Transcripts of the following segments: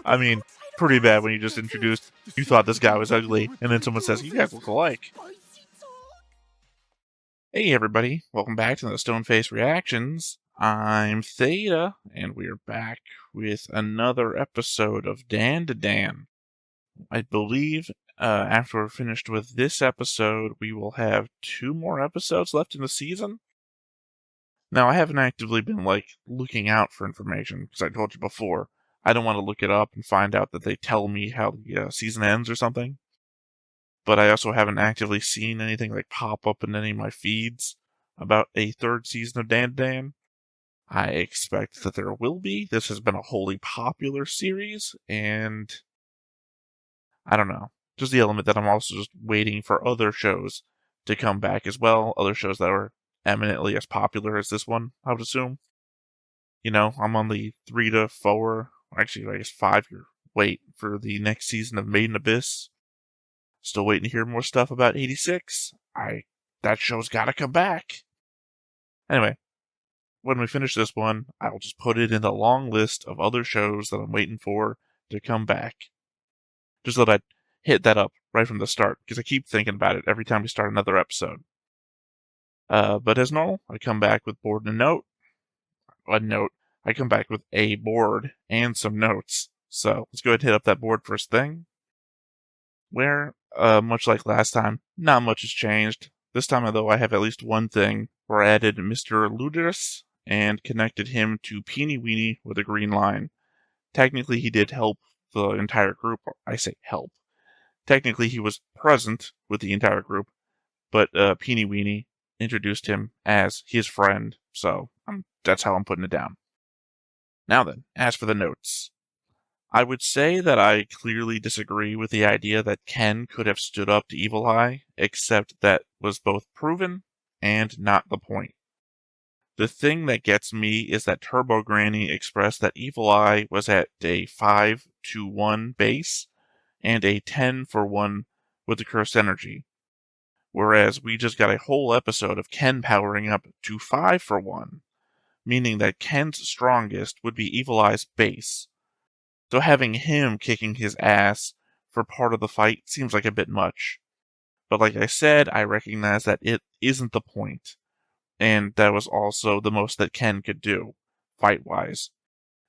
I mean, pretty bad when you just introduced, you thought this guy was ugly, and then someone says, you guys look alike. Hey everybody, welcome back to the Stoneface Reactions. I'm Theta, and we're back with another episode of Dandadan. I believe after we're finished with this episode, we will have 2 more episodes left in the season. Now, I haven't actively been, looking out for information, because I told you before, I don't want to look it up and find out that they tell me how the season ends or something. But I also haven't actively seen anything pop up in any of my feeds about a 3rd season of Dandadan. I expect that there will be. This has been a wholly popular series, and I don't know. Just the element that I'm also just waiting for other shows to come back as well. Other shows that are eminently as popular as this one, I would assume. You know, I'm on the 3 to 4, actually I guess 5-year wait for the next season of Made in Abyss. Still waiting to hear more stuff about 86. That show's gotta come back. Anyway, when we finish this one, I'll just put it in the long list of other shows that I'm waiting for to come back. Just thought I'd hit that up right from the start, because I keep thinking about it every time we start another episode. But as normal, I come back with board and a note. I come back with a board and some notes. So let's go ahead and hit up that board first thing. Where, much like last time, not much has changed. This time, though, I have at least one thing where I added Mr. Ludus and connected him to Peeny Weeny with a green line. Technically, he did help the entire group. I say help. Technically, he was present with the entire group, but Peeny Weeny introduced him as his friend, so that's how I'm putting it down. Now then, as for the notes. I would say that I clearly disagree with the idea that Ken could have stood up to Evil Eye, except that was both proven and not the point. The thing that gets me is that Turbo Granny expressed that Evil Eye was at a 5-1 base and a 10-1 with the cursed energy, whereas we just got a whole episode of Ken powering up to 5-1, meaning that Ken's strongest would be Evil Eye's base. So having him kicking his ass for part of the fight seems like a bit much. But like I said, I recognize that it isn't the point. And that was also the most that Ken could do, fight-wise.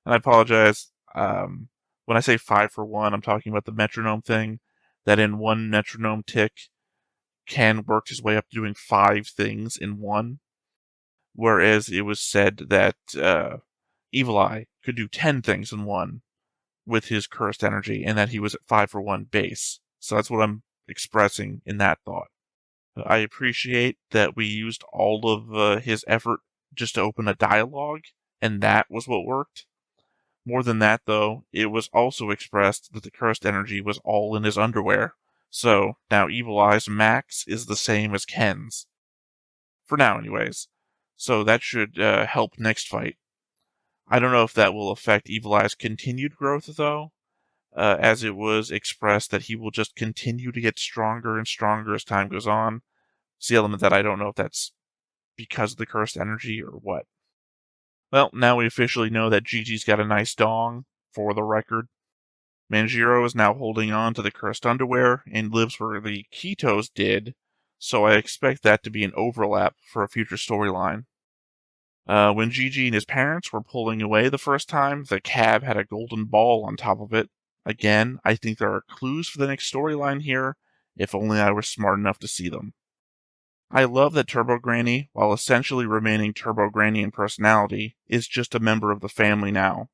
And I apologize, when I say 5-1, I'm talking about the metronome thing, that in one metronome tick, Ken worked his way up to doing 5 things in one. Whereas it was said that Evil Eye could do 10 things in one with his cursed energy, and that he was at 5-1 base. So that's what I'm expressing in that thought. I appreciate that we used all of his effort just to open a dialogue, and that was what worked. More than that, though, it was also expressed that the cursed energy was all in his underwear. So now Evil Eye's max is the same as Ken's. For now, anyways. So that should help next fight. I don't know if that will affect Evil Eye's continued growth, though, as it was expressed that he will just continue to get stronger and stronger as time goes on. It's the element that I don't know if that's because of the cursed energy or what. Well, now we officially know that Gigi's got a nice dong, for the record. Manjiro is now holding on to the cursed underwear and lives where the Kitos did, so I expect that to be an overlap for a future storyline. When Gigi and his parents were pulling away the first time, the cab had a golden ball on top of it. Again, I think there are clues for the next storyline here, if only I were smart enough to see them. I love that Turbo Granny, while essentially remaining Turbo Granny in personality, is just a member of the family now.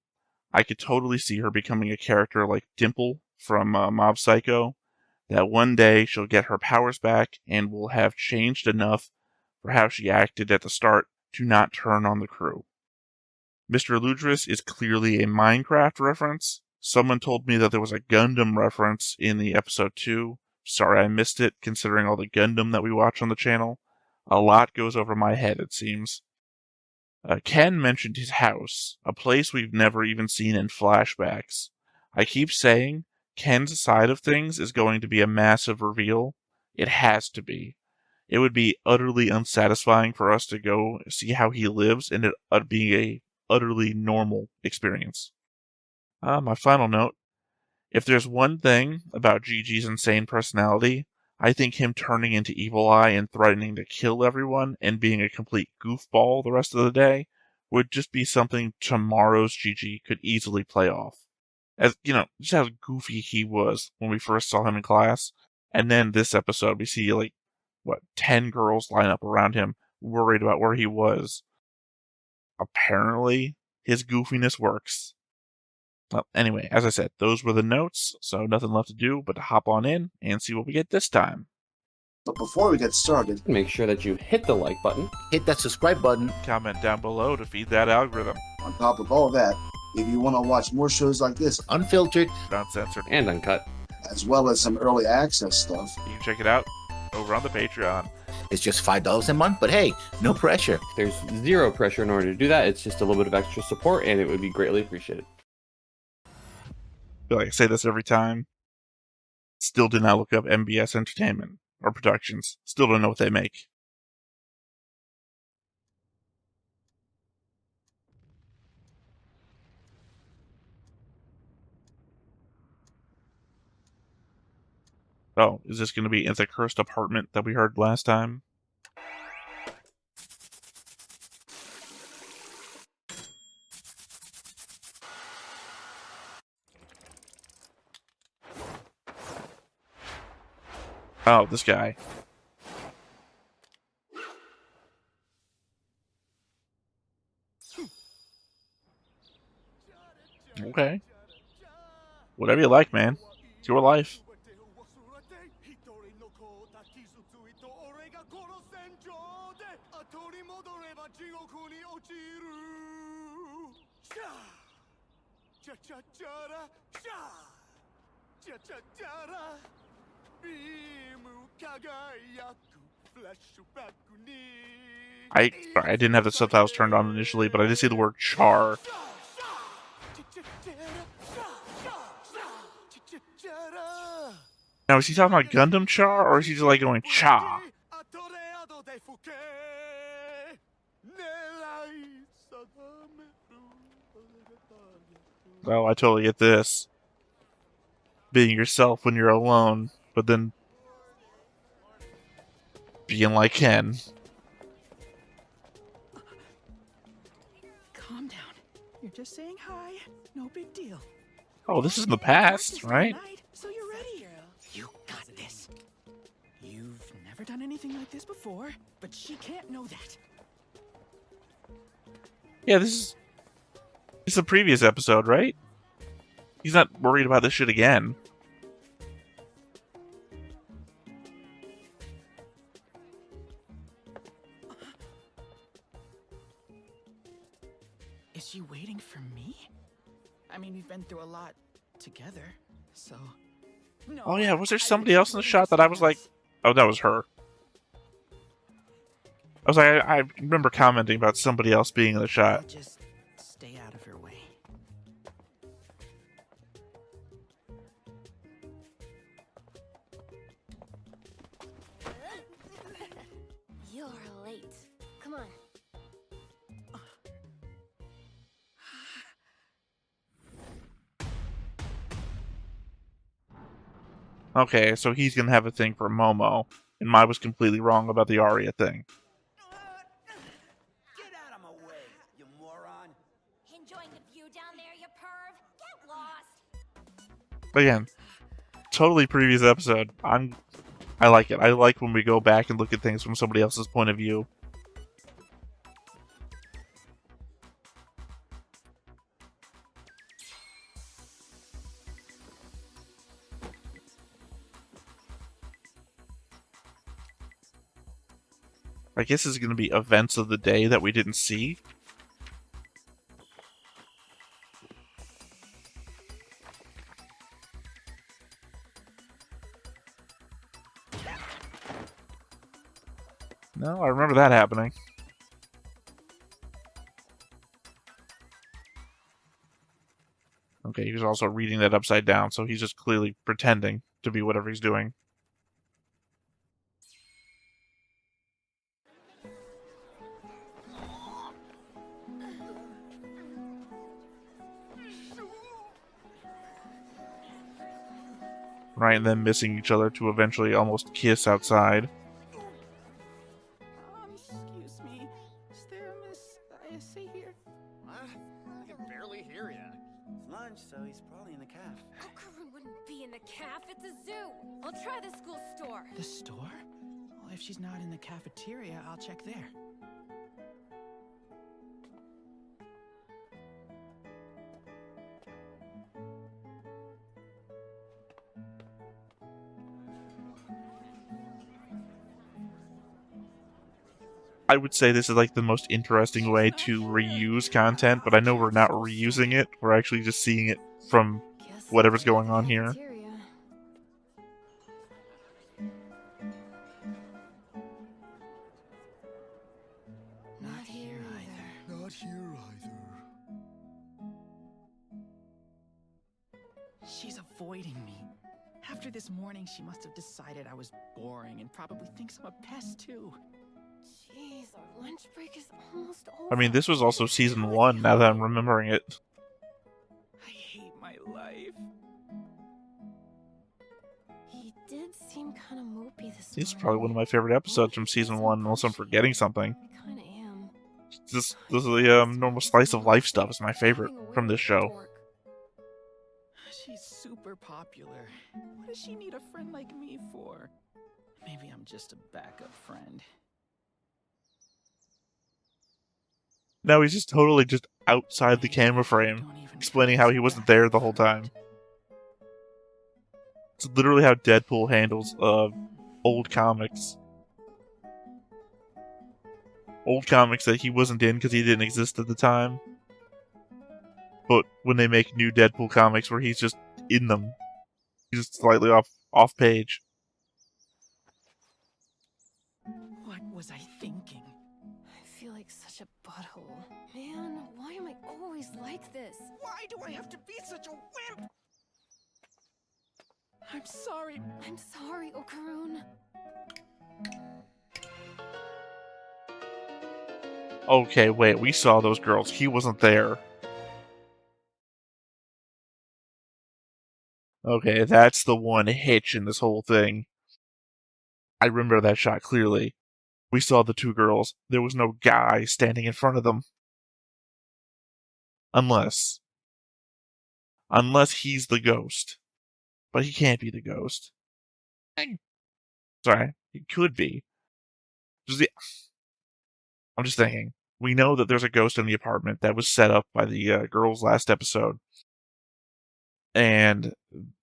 I could totally see her becoming a character like Dimple from Mob Psycho, that one day she'll get her powers back and will have changed enough for how she acted at the start to not turn on the crew. Mr. Ludris is clearly a Minecraft reference. Someone told me that there was a Gundam reference in the episode 2. Sorry I missed it, considering all the Gundam that we watch on the channel. A lot goes over my head, it seems. Ken mentioned his house, a place we've never even seen in flashbacks. I keep saying Ken's side of things is going to be a massive reveal. It has to be. It would be utterly unsatisfying for us to go see how he lives and it being a utterly normal experience. My final note. If there's one thing about Gigi's insane personality, I think him turning into Evil Eye and threatening to kill everyone and being a complete goofball the rest of the day would just be something tomorrow's Gigi could easily play off. As just how goofy he was when we first saw him in class, and then this episode we see 10 girls line up around him, worried about where he was. Apparently, his goofiness works. Well, anyway, as I said, those were the notes, so nothing left to do but to hop on in and see what we get this time. But before we get started, make sure that you hit the like button, hit that subscribe button, comment down below to feed that algorithm. On top of all that, if you want to watch more shows like this, unfiltered, uncensored, and uncut, as well as some early access stuff, you can check it out over on the Patreon. It's just $5 a month, but hey, no pressure. There's zero pressure in order to do that. It's just a little bit of extra support, and it would be greatly appreciated. I feel like I say this every time. Still did not look up MBS Entertainment or Productions. Still don't know what they make. Oh, is this going to be in the cursed apartment that we heard last time? Oh, this guy. Okay. Whatever you like, man. It's your life. I didn't have the subtitles turned on initially, but I did see the word char. Now, is he talking about Gundam Char, or is he just like going cha? Oh, I totally get this. Being yourself when you're alone, but then being like Ken. Calm down. You're just saying hi. No big deal. Oh, this is in the past, right? So you're ready. You got this. You've never done anything like this before, but she can't know that. Yeah, this is the previous episode, right? He's not worried about this shit again. Is she waiting for me? I mean, we've been through a lot together, so... No, Oh yeah, was there somebody else in the shot that I was like, oh, that was her. I was like, I remember commenting about somebody else being in the shot. I'll just stay out of her way. You're late. Come on. Okay, so he's gonna have a thing for Momo, and Mai was completely wrong about the Arya thing. Get out of my way, you moron. Enjoying the view down there, you perv? Get lost. Again, totally previous episode. I like it. I like when we go back and look at things from somebody else's point of view. I guess this is going to be events of the day that we didn't see. No, I remember that happening. Okay, he was also reading that upside down, so he's just clearly pretending to be whatever he's doing. right? And then missing each other to eventually almost kiss outside. Excuse me. Is there a Miss ISA here? What? I can barely hear ya. It's lunch, so he's probably in the caf. Okarun wouldn't be in the caf. It's a zoo. I'll try the school store. The store? Well, if she's not in the cafeteria, I'll check there. I would say this is like the most interesting way to reuse content, but I know we're not reusing it. We're actually just seeing it from whatever's going on here. Not here either. Not here either. She's avoiding me. After this morning, she must have decided I was boring and probably thinks I'm a pest too. Jeez, our lunch break is almost over. I mean, this was also season 1, now that I'm remembering it. I hate my life. He did seem kind of mopey this It's morning. probably one of my favorite episodes from season 1, unless I'm forgetting something. I kind of am. This the normal slice of life stuff is my favorite from this show. She's super popular. What does she need a friend like me for? Maybe I'm just a backup friend. Now he's just totally just outside the camera frame, Don't even explaining try how to he wasn't back there up the whole friend. time. It's literally how Deadpool handles old comics. Old comics that he wasn't in because he didn't exist at the time. But when they make new Deadpool comics where he's just in them, he's just slightly off page. What was I thinking? I feel like such a butthole. Man, why am I always like this? Why do I have to be such a wimp? I'm sorry. I'm sorry, Okarun. Okay, wait, we saw those girls. He wasn't there. Okay, that's the one hitch in this whole thing. I remember that shot clearly. We saw the two girls. There was no guy standing in front of them. Unless he's the ghost. But he can't be the ghost. Sorry, he could be. I'm just thinking. We know that there's a ghost in the apartment that was set up by the girls last episode. And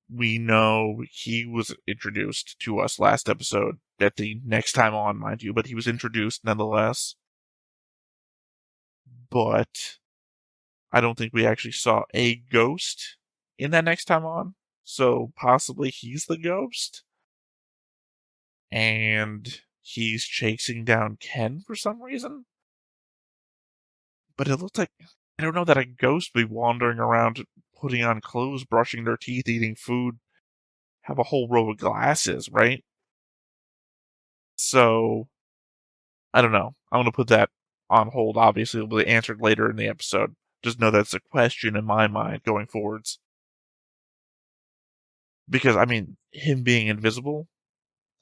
we know he was introduced to us last episode at the next time on, mind you, but he was introduced nonetheless. But I don't think we actually saw a ghost in that next time on. So possibly he's the ghost. And he's chasing down Ken for some reason. But it looks like, I don't know that a ghost would be wandering around putting on clothes, brushing their teeth, eating food, have a whole row of glasses, right? So, I don't know. I'm going to put that on hold. Obviously, it'll be answered later in the episode. Just know that's a question in my mind going forwards. Because, I mean, him being invisible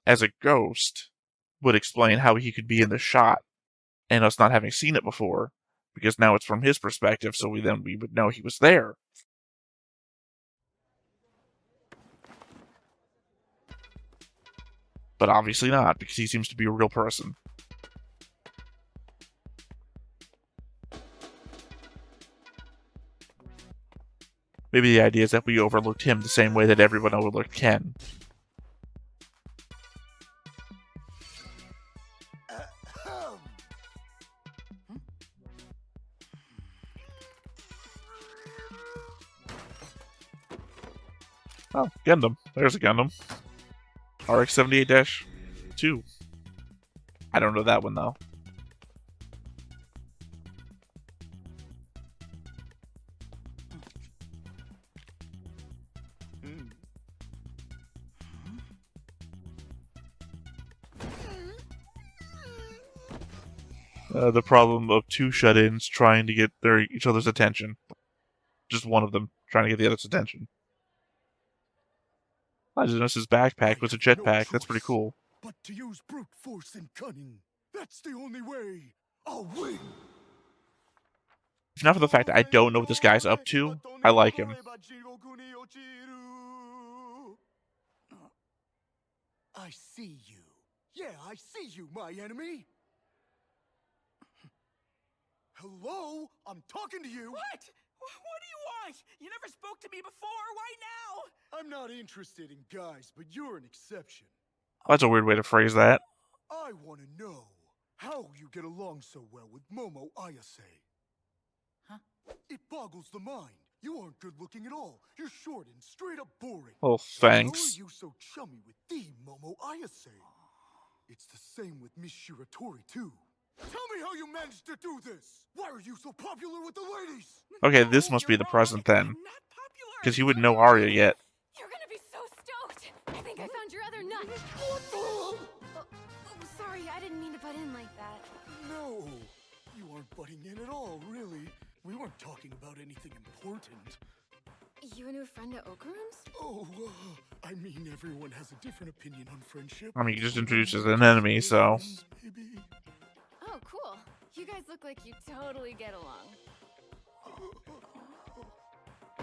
as a ghost would explain how he could be in the shot and us not having seen it before. Because now it's from his perspective, so we would know he was there. But obviously not, because he seems to be a real person. Maybe the idea is that we overlooked him the same way that everyone overlooked Ken. Oh, Gundam. There's a Gundam. RX-78-2. I don't know that one, though. The problem of two shut-ins trying to get each other's attention. Just one of them trying to get the other's attention. I just noticed his backpack was a jetpack. That's pretty cool. But to use brute force and cunning. That's the only way. I'll win. If not for the fact that I don't know what this guy's up to, I like him. I see you. Yeah, I see you, my enemy. Hello? I'm talking to you. What? What do you want? You never spoke to me before. Why now? I'm not interested in guys, but you're an exception. That's a weird way to phrase that. I want to know how you get along so well with Momo Ayase. Huh? It boggles the mind. You aren't good looking at all. You're short and straight up boring. Oh, How thanks. are you so chummy with the Momo Ayase? It's the same with Miss Shiratori too. Tell me how you managed to do this. Why are you so popular with the ladies? Okay, this must be the present then. I'm not popular. Because you wouldn't know Arya yet. You're gonna be so stoked. I think I found your other nut. What the? Sorry, I didn't mean to butt in like that. No, you aren't butting in at all, really. We weren't talking about anything important. You a new friend at Okarun's? Oh, I mean, everyone has a different opinion on friendship. I mean, you just introduced as an enemy, so. Maybe. Oh, cool. You guys look like you totally get along.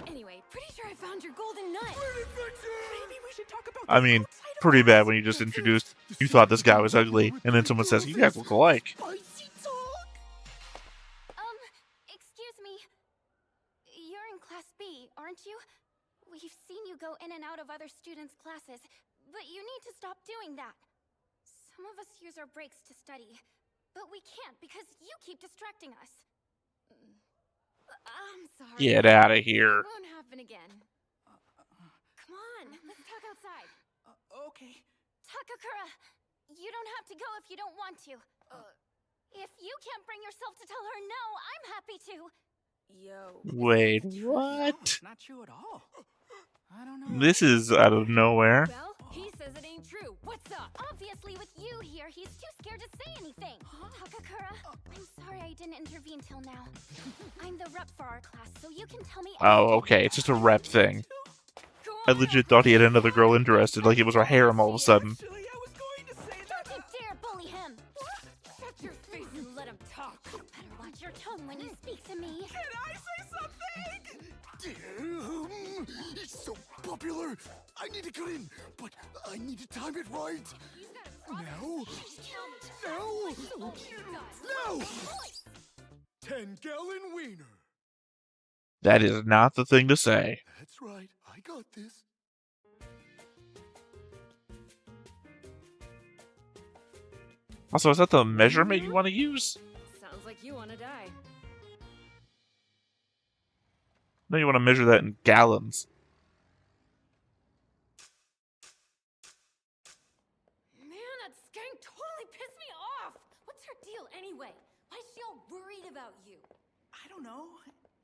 Anyway, pretty sure I found your golden nut. Maybe we should talk about I this mean, outside of pretty class. bad when you just introduced, you thought this guy was ugly, and then someone says, you guys look alike. Spicy talk. Excuse me. You're in Class B, aren't you? We've seen you go in and out of other students' classes, but you need to stop doing that. Some of us use our breaks to study, but we can't because you keep distracting us. I'm sorry. Get out of here. It won't happen again. Come on, let's talk outside. Okay. Takakura, you don't have to go if you don't want to. If you can't bring yourself to tell her no, I'm happy to. Yo. Wait, No, what? not true at all. I don't know. This is out of nowhere. Well, he says it ain't true. What's up? Obviously, with you here, he's too scared to say anything. Takakura, I'm sorry I didn't intervene till now. I'm the rep for our class, so you can tell me Oh, anything. okay, it's just a rep thing. Go I on. legit thought he had another girl interested, like it was a harem all of a sudden. Actually, I was going to say that. Don't you dare bully him! Shut your face and let him talk. You better watch your tongue when you speak to me. Can I say something? Damn, he's so popular. I need to cut in, but I need to time it right. Now? Now? Now! 10-gallon wiener. That is not the thing to say. That's right. I got this. Also, is that the measurement you want to use? Sounds like you want to die. No, you want to measure that in gallons. Man, that skank totally pissed me off! What's her deal anyway? Why is she all worried about you? I don't know.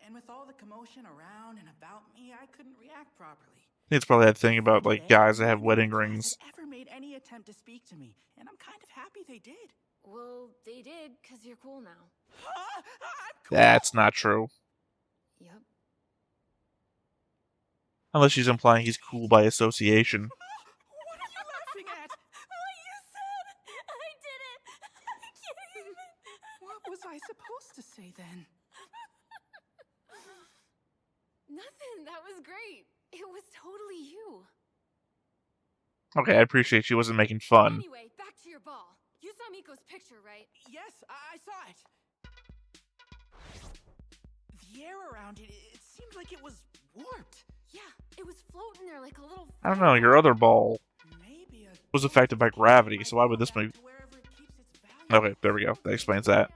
And with all the commotion around and about me, I couldn't react properly. I think it's probably that thing about, like, guys that have Nobody in wedding the class rings. had ever made any attempt to speak to me, and I'm kind of happy they did. Well, they did, because you're cool now. Huh? I'm cool. That's not true. Yep. Unless she's implying he's cool by association. What are you laughing at? What you said! I did it! I can't even... What was I supposed to say then? Nothing, that was great. It was totally you. Okay, I appreciate she wasn't making fun. Anyway, back to your ball. You saw Miko's picture, right? Yes, I saw it. The air around it, it seemed like it was warped. Yeah, it was floating there like a little... I don't know, your other ball Maybe a was affected by gravity, so why would this be... to wherever it keeps its value. Okay, there we go. That explains that.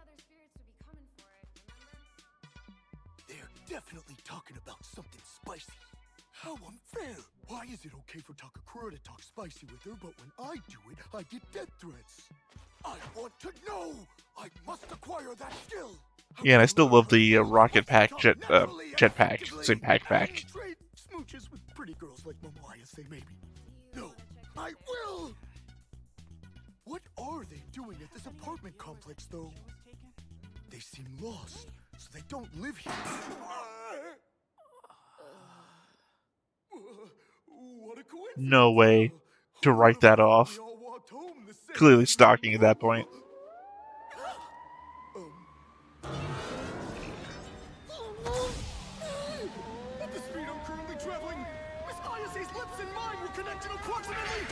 They're definitely talking about something spicy. How unfair! Why is it okay for Takakura to talk spicy with her, but when I do it, I get death threats? I want to know! I must acquire that skill! Yeah, and I still love the rocket pack jetpack. Same pack. Trade smooches with pretty girls like Momoya say maybe. No, I will! What are they doing at this apartment complex, though? They seem lost, so they don't live here. What a coincidence! no way to write that off. Clearly stalking at that point. At the speed I'm currently traveling, Miss Ayase's lips and mine were connected approximately.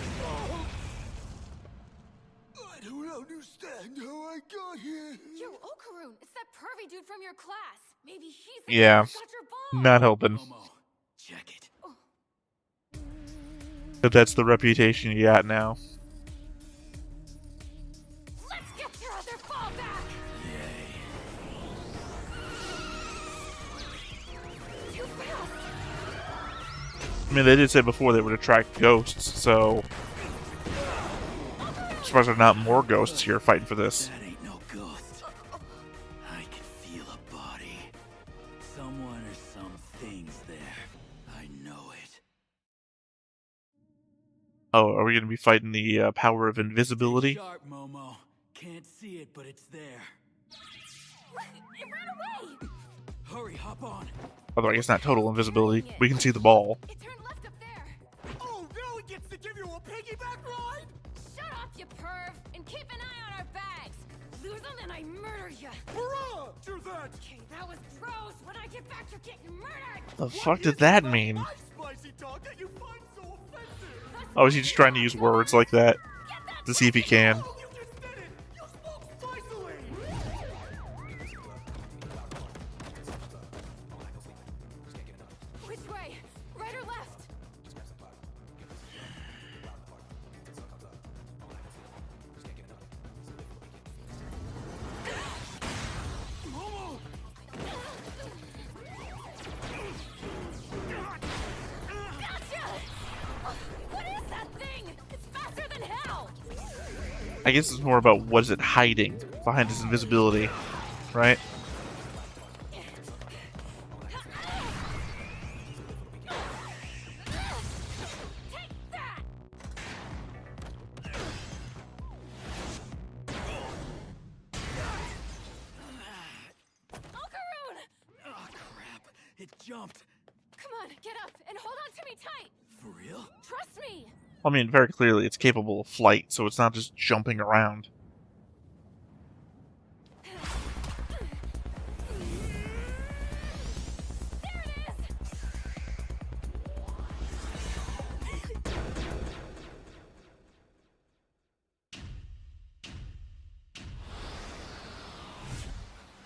I don't understand how I got here. Yo, Okarun, it's that pervy dude from your class. Maybe he's the Yeah. guy who got your ball. Not helping. Momo, check it. But that's the reputation you got now. Let's get your other ball back. Yay. Too fast. I mean, they did say before they would attract ghosts, so as far as there's not more ghosts here fighting for this. That ain't no ghost. I can feel a body. Someone or some things there. I know it. Oh, are we going to be fighting the power of invisibility? Sharp, Momo. Can't see it, but it's there. It ran away. Hurry, hop on. Although I guess not total invisibility. We can see the ball. It turned left up there. Oh, now he gets to give you a piggyback ride? Shut up, you perv, and keep an eye on our bags. Lose them and I murder you. Hurrah! Do that! Okay, that was gross. When I get back, you're getting murdered. The fuck did that mean? My spicy talk that you find so offensive! Oh, is he just trying to use words like that to see if he can? Oh, you just did it! You spoke spicily! Which way? Right or left? Momo! Gotcha! What is that thing? It's faster than hell! I guess it's more about what is it hiding behind its invisibility, right? Take that! Okarun! Oh, crap. It jumped. Come on, get up and hold on to me tight! For real? Trust me! I mean, very clearly it's capable of flight, so it's not just jumping around. There it is!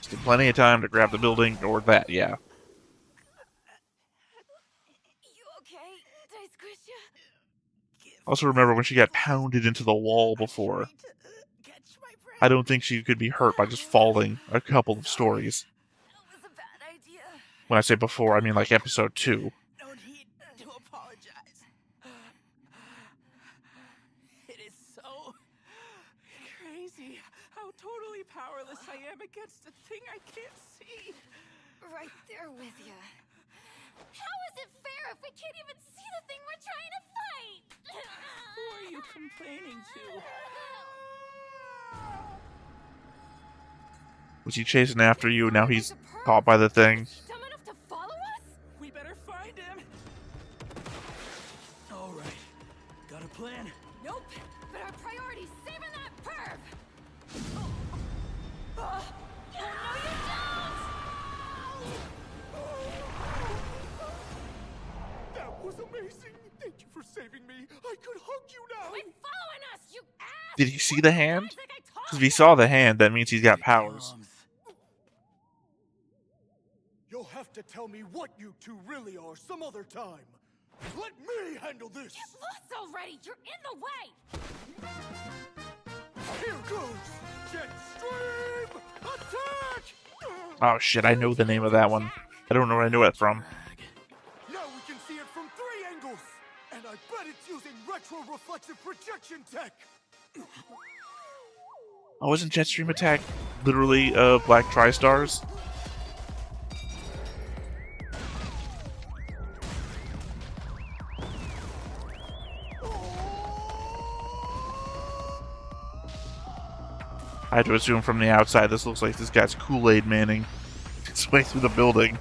Still plenty of time to grab the building or that, yeah. You okay? Did I squish you? Also remember when she got pounded into the wall before. Catch my breath. I don't think she could be hurt by just falling a couple of stories. That was a bad idea. When I say before, I mean like episode 2. No need to apologize. It is so crazy how totally powerless I am against a thing I can't see. Right there with you. How is it fair if we can't even see the thing we're trying to fight? Who are you complaining to? Was he chasing after you and now he's caught by the thing? Dumb enough to follow us? We better find him. All right. Got a plan? Nope. But our priority's saving that perv. Oh, no, you don't! That was amazing! Thank you for saving me! I could hug you now! Quit following us, you ass! Did he see the hand? Guys, like I told Because if he you. saw the hand, that means he's got powers. You'll have to tell me what you two really are some other time. Let me handle this! Get lost already! You're in the way! Here goes! Jet Stream! Attack! Oh shit, I know the name of that one. I don't know where I know it from. Now we can see it from 3 angles! And I bet it's using retro-reflexive projection tech! Oh, wasn't Jetstream Attack literally Black Tri-Stars? I had to assume from the outside this looks like this guy's Kool-Aid Manning his way through the building.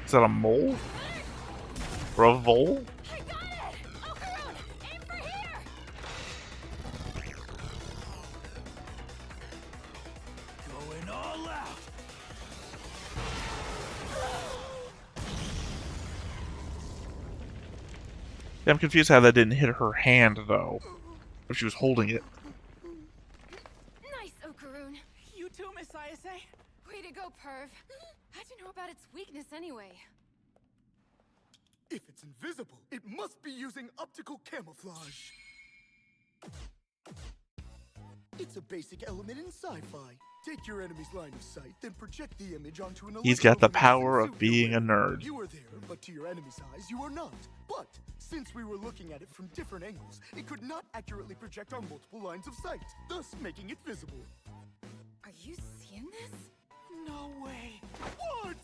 Is that a mole? Or a vole? I got it! Okarun, aim for here! Going all out. Yeah, I'm confused how that didn't hit her hand, though. If she was holding it. Nice, Okarun. You too, Miss Ayase? Way to go, Perv. How'd you know about its weakness anyway? If it's invisible, it must be using optical camouflage. It's a basic element in sci-fi. Take your enemy's line of sight, then project the image onto an He's got the electroluminescent power of suit being you're a wearing. nerd. You are there, but to your enemy's eyes, you are not. But since we were looking at it from different angles, it could not accurately project our multiple lines of sight, thus making it visible. Are you seeing this? No way. What?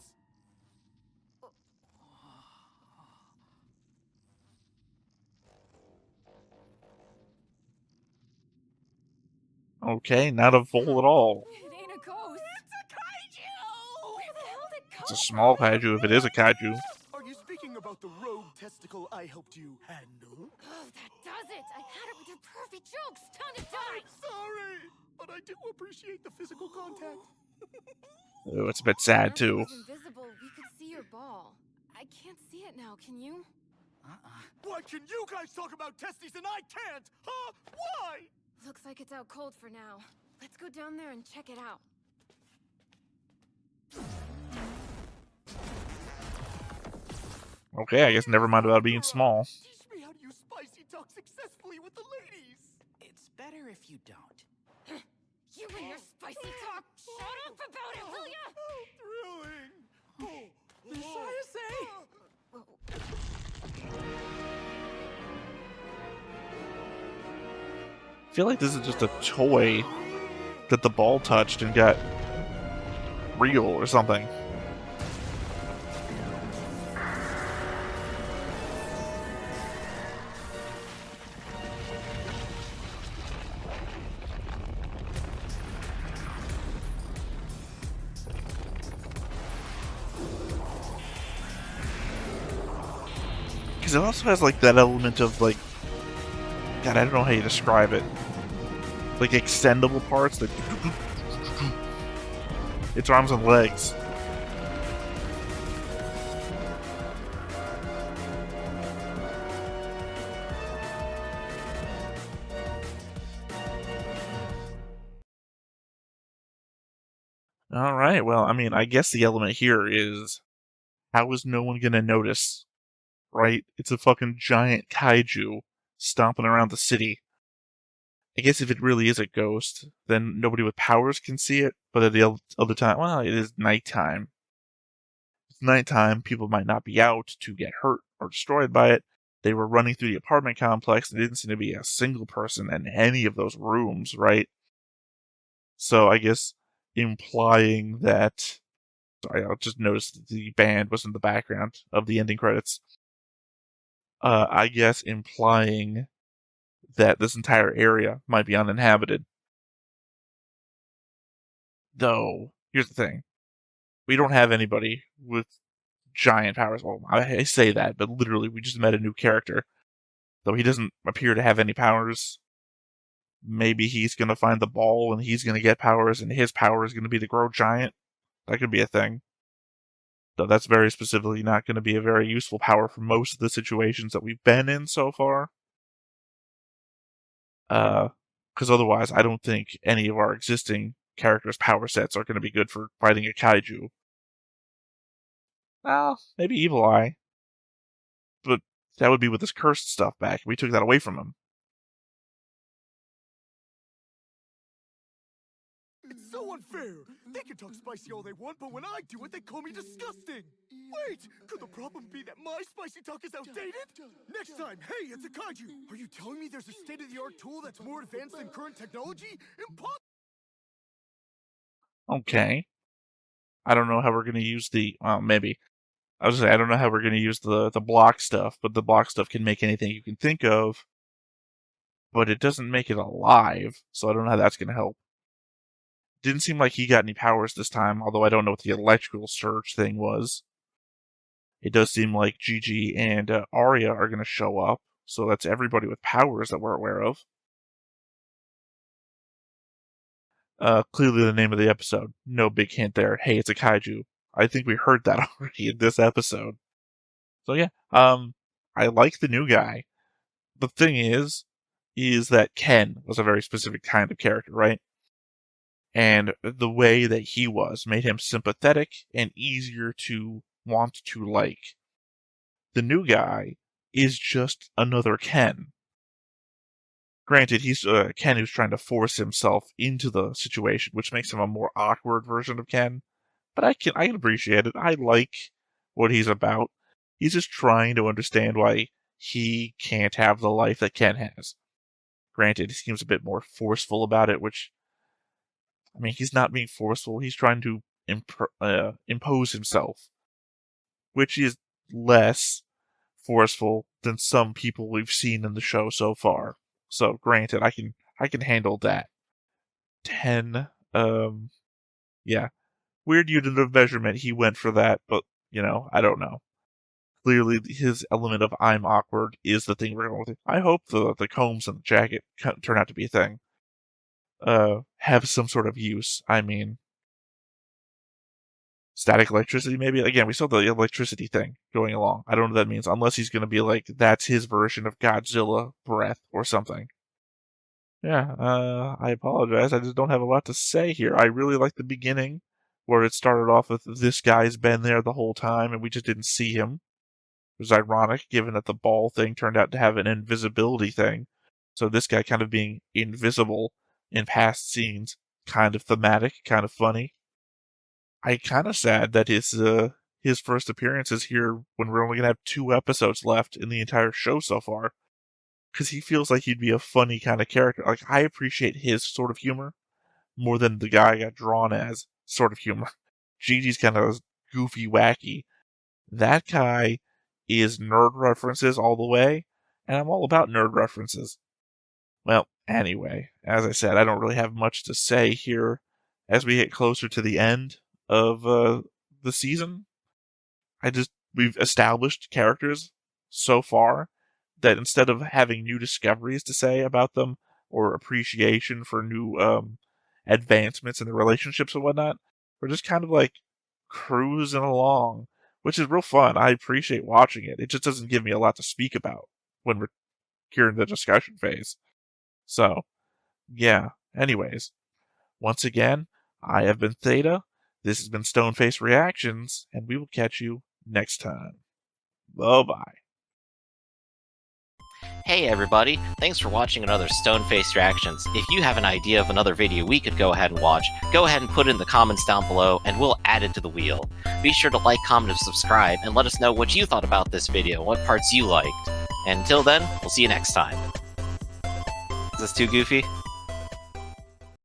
Okay, not a vole at all. It ain't a ghost. It's a kaiju! Where the hell did it come It's a small kaiju if it is a kaiju. Are you speaking about the rogue testicle I helped you handle? Oh, that does it! I had it with your perfect jokes! Time to die! Sorry, but I do appreciate the physical contact. Oh, it's a bit sad, Unless it too. was invisible, we could see your ball. I can't see it now, can you? Why can you guys talk about testes and I can't? Huh? Why? Looks like it's out cold for now. Let's go down there and check it out. Okay, I guess never mind about being small. Teach me how to use spicy talk successfully with the ladies. It's better if you don't. You and your spicy talk! Shut up about it, will ya? Thrilling. Miss Ayase! I feel like this is just a toy that the ball touched and got real or something. Because it also has like that element of like, God, I don't know how you describe it. Like extendable parts that its arms and legs. All right, well, I mean, I guess the element here is how is no one gonna notice, right? It's a fucking giant kaiju stomping around the city. I guess if it really is a ghost, then nobody with powers can see it, but at the other time, well, it is nighttime. It's nighttime, people might not be out to get hurt or destroyed by it. They were running through the apartment complex, and there didn't seem to be a single person in any of those rooms, right? So I guess implying that... Sorry, I just noticed that the band was in the background of the ending credits. I guess implying that this entire area might be uninhabited. Though, here's the thing. We don't have anybody with giant powers. Well, I say that, but literally we just met a new character. Though he doesn't appear to have any powers. Maybe he's going to find the ball and he's going to get powers and his power is going to be to grow giant. That could be a thing. Though that's very specifically not going to be a very useful power for most of the situations that we've been in so far. Because otherwise, I don't think any of our existing characters' power sets are going to be good for fighting a kaiju. Well, maybe Evil Eye. But that would be with this cursed stuff back. We took that away from him. It's so unfair. They can talk spicy all they want, but when I do it, they call me disgusting. Wait, could the problem be that my spicy talk is outdated? Next time, hey, it's a kaiju. Are you telling me there's a state-of-the-art tool that's more advanced than current technology? Impossible. Okay. I don't know how we're going to use the... Well, maybe. I was going to say, I don't know how we're going to use the block stuff, but the block stuff can make anything you can think of. But it doesn't make it alive, so I don't know how that's going to help. Didn't seem like he got any powers this time, although I don't know what the electrical surge thing was. it does seem like Gigi and Arya are going to show up, so that's everybody with powers that we're aware of. Clearly the name of the episode. No big hint there. Hey, it's a kaiju. I think we heard that already in this episode. So yeah, I like the new guy. The thing is that Ken was a very specific kind of character, right? And the way that he was made him sympathetic and easier to want to like. The new guy is just another Ken. Granted, he's Ken who's trying to force himself into the situation, which makes him a more awkward version of Ken. But I can appreciate it. I like what he's about. He's just trying to understand why he can't have the life that Ken has. Granted, he seems a bit more forceful about it, which, I mean, he's not being forceful. He's trying to impose himself, which is less forceful than some people we've seen in the show so far. So, granted, I can handle that. 10, yeah. Weird unit of measurement he went for that, but, I don't know. Clearly, his element of I'm awkward is the thing we're going with. I hope the combs and the jacket turn out to be a thing. Have some sort of use. I mean, static electricity, maybe? Again, we saw the electricity thing going along. I don't know what that means, unless he's going to be like, that's his version of Godzilla breath or something. Yeah, I apologize. I just don't have a lot to say here. I really like the beginning, where it started off with this guy's been there the whole time, and we just didn't see him. It was ironic, given that the ball thing turned out to have an invisibility thing. So this guy kind of being invisible in past scenes, kind of thematic, kind of funny. I'm kind of sad that his first appearance is here when we're only going to have 2 episodes left in the entire show so far. Because he feels like he'd be a funny kind of character. Like, I appreciate his sort of humor more than the guy I got drawn as sort of humor. Gigi's kind of goofy, wacky. That guy is nerd references all the way, and I'm all about nerd references. Well, anyway, as I said, I don't really have much to say here as we get closer to the end of the season. We've established characters so far that instead of having new discoveries to say about them or appreciation for new advancements in the relationships and whatnot, we're just kind of like cruising along, which is real fun. I appreciate watching it. It just doesn't give me a lot to speak about when we're here in the discussion phase. So, yeah. Anyways, once again, I have been Theta. This has been Stoneface Reactions, and we will catch you next time. Bye-bye. Hey everybody, thanks for watching another Stoneface Reactions. If you have an idea of another video we could go ahead and watch, go ahead and put it in the comments down below and we'll add it to the wheel. Be sure to like, comment, and subscribe, and let us know what you thought about this video, what parts you liked. And until then, we'll see you next time. Is this too goofy?